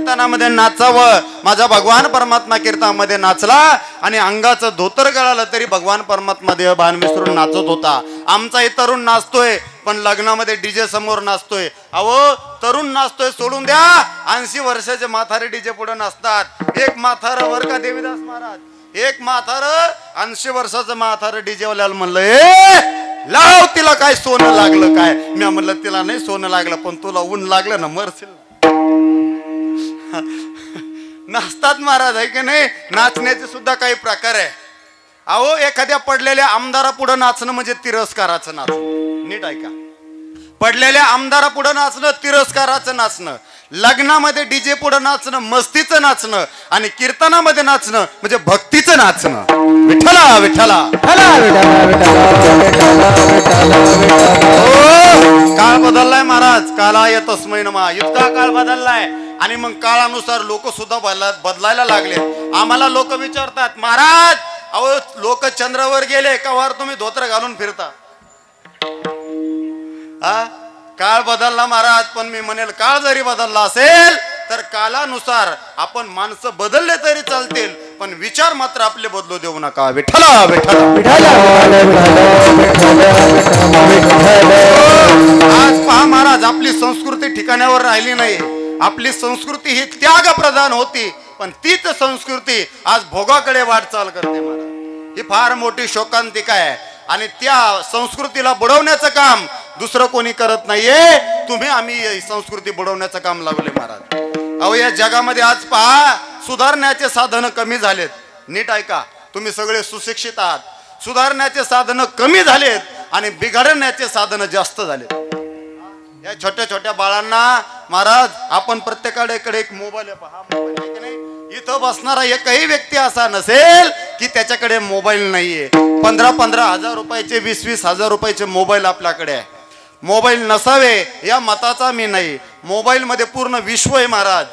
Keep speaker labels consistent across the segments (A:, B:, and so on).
A: कीर्तनामध्ये नाचावं. माझा भगवान परमात्मा कीर्तनामध्ये नाचला आणि अंगाचं धोतर गळालं तरी भगवान परमात्मा देह भान विसरून नाचत होता. आमचा हे तरुण नाचतोय पण लग्नामध्ये डीजे समोर नाचतोय. अहो तरुण नाचतोय सोडून द्या, 80 वर्षाचे म्हातारे डीजे पुढे नाचतात. एक म्हातार वर का देवीदास महाराज, एक म्हातार 80 वर्षाचं म्हातार डीजे वाल्याला म्हणलं ए लाव तिला काय सोनं लागलं काय. मी म्हणलं तिला नाही सोनं लागलं पण तुला ऊन लागलं ना मरशील. नाचतात महाराज आहे की नाही. नाचण्याचे सुद्धा काही प्रकार आहे. अहो एखाद्या पडलेल्या आमदारा पुढे नाचणं म्हणजे तिरस्काराचं नाचणं. नीट ऐका, पडलेल्या आमदारा पुढे नाचणं तिरस्काराचं नाचणं. लग्नामध्ये डीजे पुढे नाचणं मस्तीचं नाचणं आणि कीर्तनामध्ये नाचणं म्हणजे भक्तीचं नाचणं. विठ्ठला विठ्ठला. काळ बदललाय महाराज, कालाय तस्मै नमः. इतका काळ बदललाय आणि मग काळानुसार लोक सुद्धा बदलायला लागले. आम्हाला लोक विचारतात महाराज अहो लोक चंद्रावर गेले का वर तुम्ही धोतर घालून फिरता. हा काळ बदलला महाराज, पण मी म्हणेल काळ जरी बदलला असेल तर काळानुसार आपण माणसं बदलले तरी चालतील पण विचार मात्र आपले बदलू देऊ नका. विठ्ठला विठ्ठला. आज पहा महाराज आपली संस्कृती ठिकाणावर राहिली नाही. आपली संस्कृती ही त्याग प्रधान होती पण तीच संस्कृती आज भोगाकडे वाटचाल करते महाराज. ही फार मोठी शोकांतिका आहे आणि त्या संस्कृतीला बुडवण्याचं काम दुसरं कोणी करत नाहीये. तुम्ही आम्ही संस्कृती बुडवण्याचं काम लावले महाराज. अहो या जगामध्ये आज पहा सुधारण्याचे साधन कमी झालेत. नीट ऐका, तुम्ही सगळे सुशिक्षित आहात. सुधारण्याचे साधन कमी झालेत आणि बिघडण्याचे साधन जास्त झालेत. या छोट्या छोट्या बाळांना महाराज आपण प्रत्येकाकडे एक मोबाईल आहे. पहा मोबाईल आहे की नाही. इथं बसणारा एकही व्यक्ती असा नसेल की त्याच्याकडे मोबाईल नाहीये. 15-15 हजार रुपयाचे 20-20 हजार रुपयाचे मोबाईल आपल्याकडे आहे. मोबाईल नसावे या मताचा मी नाही. मोबाईल मध्ये पूर्ण विश्व आहे महाराज.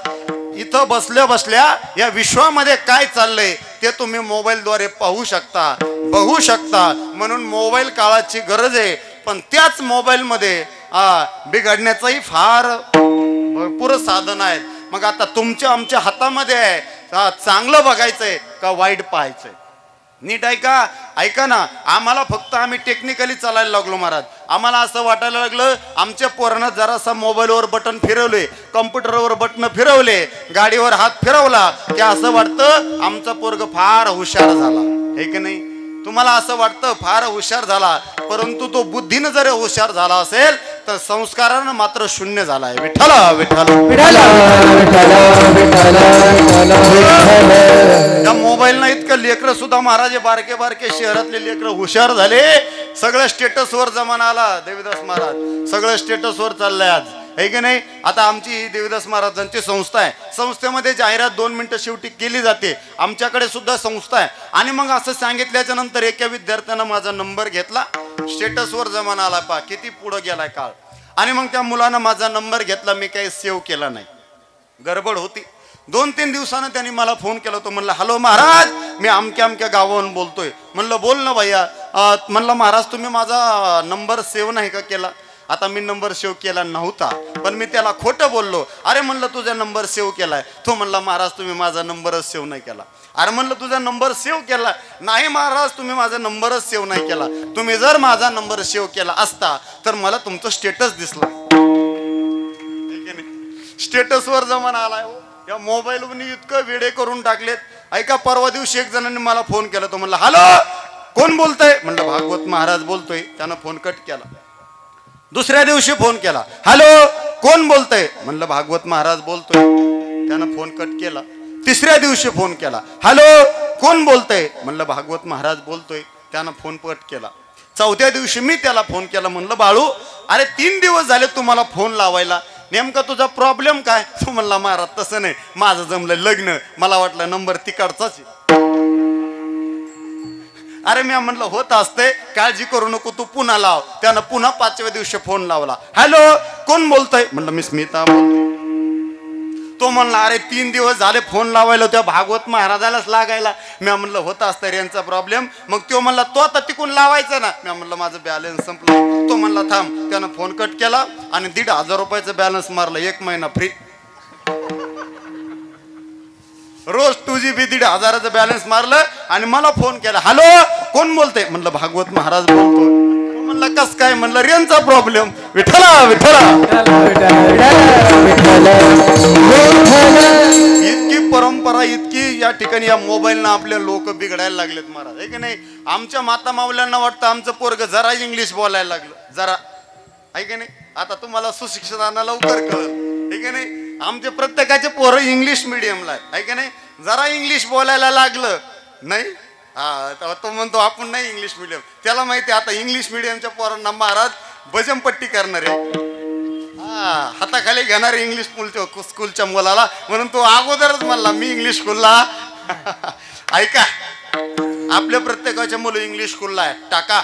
A: इथं बसल्या बसल्या या विश्वामध्ये काय चाललंय ते तुम्ही मोबाईलद्वारे पाहू शकता बघू शकता. म्हणून मोबाईल काळाची गरज आहे पण त्याच मोबाईल मध्ये बिघडण्याचंही फार भरपूर साधन आहेत. मग आता तुमच्या आमच्या हातामध्ये आहे चांगलं बघायचंय का वाईट पाहायचंय. नीट ऐका ऐका ना. आम्हाला फक्त आम्ही टेक्निकली चालायला लागलो महाराज. आम्हाला असं वाटायला लागलं आमच्या पोरानं जरासा मोबाईलवर बटन फिरवले, कम्प्युटरवर बटन फिरवले, गाडीवर हात फिरवला की असं वाटतं आमचा पोरग फार हुशार झाला हे की नाही. तुम्हाला असं वाटतं फार हुशार झाला परंतु तो बुद्धीनं जर हुशार झाला असेल तर संस्कारानं मात्र शून्य झालाय. विठ्ठला विठ्ठला. या मोबाईलनं इतकं लेकरं सुद्धा महाराज बारके बारके शहरातले लेकरं हुशार झाले. सगळं स्टेटसवर जमाना आला. देवीदास महाराज सगळं स्टेटसवर चाललंय आज आहे की नाही. आता आमची देवीदास महाराजांची संस्था आहे. संस्थेमध्ये जाहिरात 2 मिनिटं शेवटी केली जाते. आमच्याकडे सुद्धा संस्था आहे. आणि मग असं सांगितल्याच्या नंतर एका विद्यार्थ्यानं माझा नंबर घेतला. स्टेटसवर जमाना आला. पहा किती पुढं गेलाय काळ. आणि मग त्या मुलानं माझा नंबर घेतला. मी काही सेव्ह केला नाही, गडबड होती. 2-3 दिवसानं त्यांनी मला फोन केला. तो म्हणला हॅलो महाराज मी अमक्या अमक्या गावावरून बोलतोय. म्हणलं बोल ना भैया. म्हणलं महाराज तुम्ही माझा नंबर सेव्ह नाही का केला. आता मी नंबर सेव्ह केला नव्हता पण मी त्याला खोटं बोललो. अरे म्हणलं तुझा नंबर सेव्ह केलाय. तो म्हणला महाराज तुम्ही माझा नंबरच सेव्ह नाही केला. अरे म्हणलं तुझा नंबर सेव्ह केला. नाही महाराज तुम्ही माझा नंबरच सेव्ह नाही केला. तुम्ही जर माझा नंबर सेव्ह केला असता तर मला तुमचं स्टेटस दिसला. स्टेटसवर जमाना आलाय. या मोबाईलवर इतकं वेडे करून टाकलेत. ऐका परवा दिवशी एक जणांनी मला फोन केला. तो म्हणला हॅलो कोण बोलतोय. म्हणलं भागवत महाराज बोलतोय. त्यानं फोन कट केला. दुसऱ्या दिवशी फोन केला. हॅलो कोण बोलतोय. म्हणलं भागवत महाराज बोलतोय. त्यानं फोन कट केला. तिसऱ्या दिवशी फोन केला. हॅलो कोण बोलतोय. म्हणलं भागवत महाराज बोलतोय. त्यानं फोन कट केला. चौथ्या दिवशी मी त्याला फोन केला. म्हणलं बाळू अरे 3 दिवस झाले तुम्हाला फोन लावायला, नेमका तुझा प्रॉब्लेम काय. तू म्हणला महाराज तसं नाही माझं जमलं लग्न, मला वाटलं नंबर तिकडचाच. अरे मी म्हणलं होत असते काळजी करू नको तू पुन्हा लाव. त्यानं पुन्हा 5व्या दिवशी फोन लावला. हॅलो कोण बोलतोय. म्हणलं मी स्मिता बोलतोय. तो म्हणला अरे 3 दिवस झाले फोन लावायला त्या भागवत महाराजालाच लागायला. मी म्हणलं होत असतं रेंजचा प्रॉब्लेम. मग तो म्हणला तो आता तिकून लावायचा ना. मी म्हणलं माझं बॅलन्स संपलं. तो म्हणला थांब. त्यानं फोन कट केला आणि 1,500 रुपयाचं बॅलन्स मारलं. 1 महिना फ्री. 2GB 1,500चं बॅलन्स मारलं आणि मला फोन केला. हॅलो, कोण बोलते? म्हणलं भागवत महाराज बोलतो. म्हणलं कस काय? म्हणलं रेंजचा प्रॉब्लेम. विठ्ठला विठ्ठला. इतकी परंपरा, इतकी या ठिकाणी या मोबाईलनं आपले लोक बिघडायला लागलेत महाराज, आहे की नाही? आमच्या माता मावल्यांना वाटतं आमचं पोरग जरा इंग्लिश बोलायला लागलं, जरा, आहे की नाही? आता तुम्हाला सुशिक्षितांना लवकर कळलं, आहे की नाही? आमचे प्रत्येकाचे पोरं इंग्लिश मिडियमला आहे की नाही? जरा इंग्लिश बोलायला लागलं नाही, हा तो म्हणतो आपण नाही इंग्लिश मिडियम. त्याला माहिती आता इंग्लिश मिडियमच्या पोरांना महाराज भजमपट्टी करणार आहे, हाताखाली घेणार इंग्लिश स्कूलच्या मुलाला, म्हणून तो अगोदरच म्हणला मी इंग्लिश स्कूलला. ऐका, आपल्या प्रत्येकाच्या मुलं इंग्लिश स्कूलला आहे, टाका.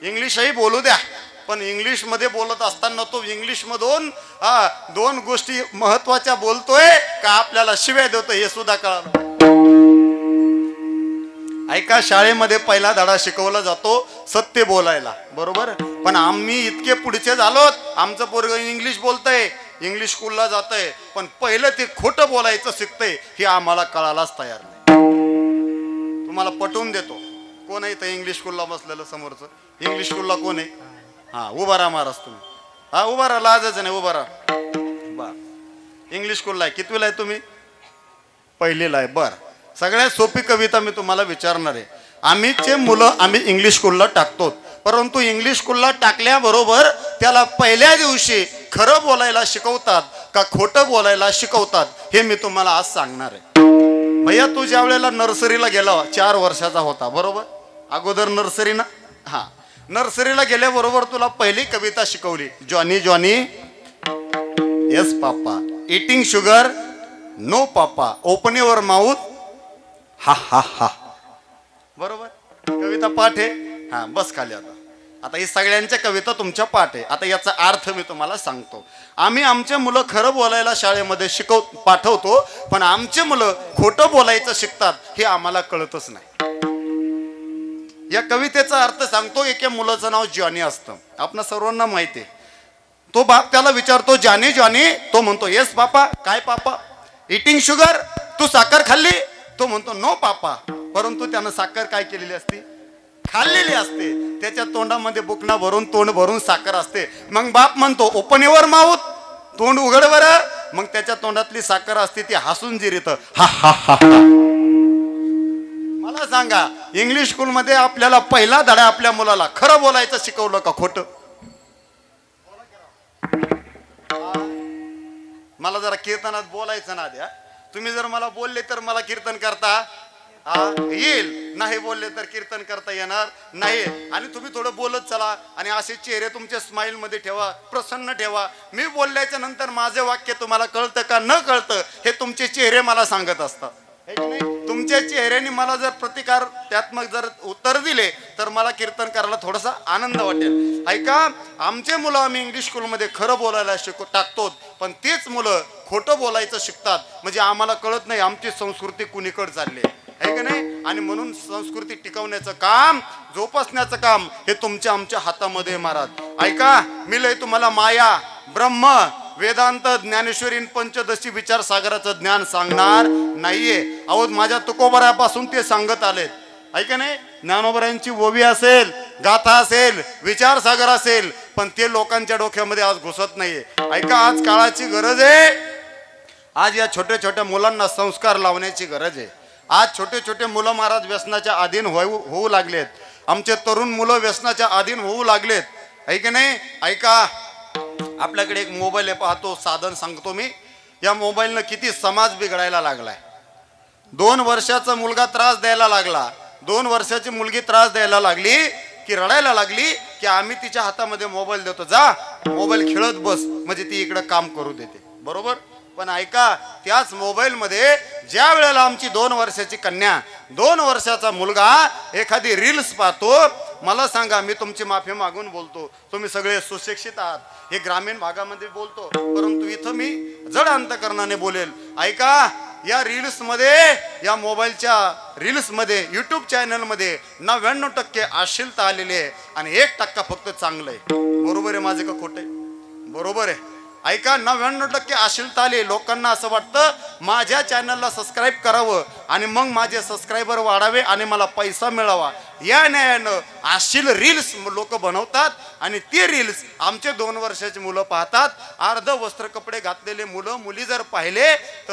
A: इंग्लिशही बोलू द्या, पण इंग्लिश मध्ये बोलत असताना तो इंग्लिश मधून दोन गोष्टी महत्वाच्या बोलतोय का आपल्याला शिव्या देतोय हे सुद्धा कळलं. ऐका, शाळेमध्ये पहिला धडा शिकवला जातो सत्य बोलायला, बरोबर? पण आम्ही इतके पुढचे झालोत, आमचं पोरग इंग्लिश बोलतंय, इंग्लिश स्कूलला जातंय, पण पहिलं ते खोटं बोलायचं शिकतंय हे आम्हाला कळायलाच तयार नाही. तुम्हाला पटवून देतो. कोण आहे? इंग्लिश स्कूलला बसलेलं समोरचं इंग्लिश स्कूलला कोण आहे? हा, उभा राहा महाराज तुम्ही. हा, उभा राहा, लाजच नाही, उभा राहा. बर, इंग्लिश स्कूलला आहे. कितवीला आहे तुम्ही? पहिलीला आहे. बर, सगळ्यात सोपी कविता मी तुम्हाला विचारणार आहे. आम्हीचे मुलं आम्ही इंग्लिश स्कूलला टाकतो, परंतु इंग्लिश स्कूलला टाकल्याबरोबर त्याला पहिल्या दिवशी खरं बोलायला शिकवतात का खोटं बोलायला शिकवतात हे मी तुम्हाला आज सांगणार आहे. भैया, तू ज्या वेळेला नर्सरीला गेला 4 वर्षाचा होता, बरोबर? अगोदर नर्सरी ना? हा, नर्सरीला गेल्याबरोबर तुला पहिली कविता शिकवली, Johnny Johnny yes papa, eating sugar no papa, open your mouth ha ha हा, बरोबर? कविता पाठ आहे. हा, बस खाली. आता ही सगळ्यांच्या कविता तुमच्या पाठ आहे. आता याचा अर्थ मी तुम्हाला सांगतो. आम्ही आमचे मुलं खरं बोलायला शाळेमध्ये पाठवतो, पण आमचे मुलं खोटं बोलायचं शिकतात हे आम्हाला कळतच नाही. या कवितेचा अर्थ सांगतो. एका मुलाचं नाव जॉनी असतं, आपणा सर्वांना माहिती आहे. तो बाप त्याला विचारतो, जॉनी जॉनी, तो म्हणतो येस पापा. काय पापा? इटिंग शुगर, तू साखर खाल्ली? तो म्हणतो नो पापा. परंतु त्यानं साखर काय केलेली असते? खाल्लेली असते. त्याच्या तोंडामध्ये बुकना भरून, तोंड भरून साखर असते. मग बाप म्हणतो ओपन युअर माउथ, तोंड उघड बरं. मग त्याच्या तोंडातली साखर असते ती हसून जिरीतं, हा हा हा. मला सांगा, इंग्लिश स्कूल मध्ये आपल्याला पहिला धडा आपल्या मुलाला खरं बोलायचं शिकवलं का खोटं? मला जरा कीर्तनात बोलायचं ना द्या. तुम्ही जर मला बोलले तर मला कीर्तन करता येईल, नाही बोलले तर कीर्तन करता येणार नाही. आणि तुम्ही थोडं बोलत चला आणि असे चेहरे तुमच्या स्माइल मध्ये ठेवा, प्रसन्न ठेवा. मी बोलल्याच्या नंतर माझे वाक्य तुम्हाला कळतं का न कळतं हे तुमचे चेहरे मला सांगत असतात. तुमच्या चेहऱ्याने मला जर प्रतिकारात्मक जर उत्तर दिले तर मला कीर्तन करायला थोडासा आनंद वाटेल. ऐका, आमचे मुलं आम्ही इंग्लिश स्कूलमध्ये खरं बोलायला टाकतो, पण तेच मुलं खोटं बोलायचं शिकतात. म्हणजे आम्हाला कळत नाही आमची संस्कृती कुणीकडे चालली आहे का नाही. आणि म्हणून संस्कृती टिकवण्याचं काम, जोपासण्याचं काम हे तुमच्या आमच्या हातामध्ये महाराज. ऐका, मी लय तुम्हाला माया, ब्रह्म, वेदांत, ज्ञानेश्वरी, पंचदशी विचारसागराचं ज्ञान सांगणार नाहीये. अहो, माझ्या तुकोबरापासून ते सांगत आलेत, ऐका नाही. ज्ञानोबरांची ओवी असेल, गाथा असेल, विचारसागर असेल, पण ते लोकांच्या डोक्यामध्ये आज घुसत नाहीये. ऐका, आज काळाची गरज आहे. आज या छोट्या छोट्या मुलांना संस्कार लावण्याची गरज आहे. आज छोटे छोटे मुलं महाराज व्यसनाच्या अधीन होऊ लागलेत. आमचे तरुण मुलं व्यसनाच्या अधीन होऊ लागलेत, ऐका नाही. ऐका, आपल्याकडे एक मोबाईल आहे, पाहतो साधन सांगतो मी. या मोबाईलनं किती समाज बिघडायला लागलाय. 2 वर्षाचा मुलगा त्रास द्यायला लागला, 2 वर्षाची मुलगी त्रास द्यायला लागली की रडायला लागली की आम्ही तिच्या हातामध्ये मोबाईल देतो, जा मोबाईल खेळत बस, म्हणजे ती इकडं काम करू देते, बरोबर? पण ऐका, त्याच मोबाईल मध्ये ज्या वेळेला आमची 2 वर्षाची कन्या, 2 वर्षाचा मुलगा एखादी रील्स पाहतो, मला सांगा, मी तुमची माफी मागून बोलतो, तुम्ही सगळे सुशिक्षित आहात, हे ग्रामीण भागामध्ये बोलतो, परंतु इथं मी जड अंतकरणाने बोलेल. ऐका, या रील्स मध्ये, या मोबाईलच्या रील्स मध्ये, युट्यूब चॅनल मध्ये 99% अश्लीलता आलेली आहे आणि 1% फक्त चांगलं आहे. बरोबर आहे माझे का खोटं आहे? बरोबर आहे. ऐका 99% अश्लीलता आली. लोकांना असं वाटतं माझ्या चॅनलला सबस्क्राईब करावं आणि मग माझे सबस्क्रायबर वाढावे आणि मला पैसा मिळावा. या न्यायानं अश्लील रील्स लोक बनवतात आणि ती रील्स आमचे 2 वर्षाची मुलं पाहतात. अर्ध वस्त्र कपडे घातलेले मुलं मुली जर पाहिले तर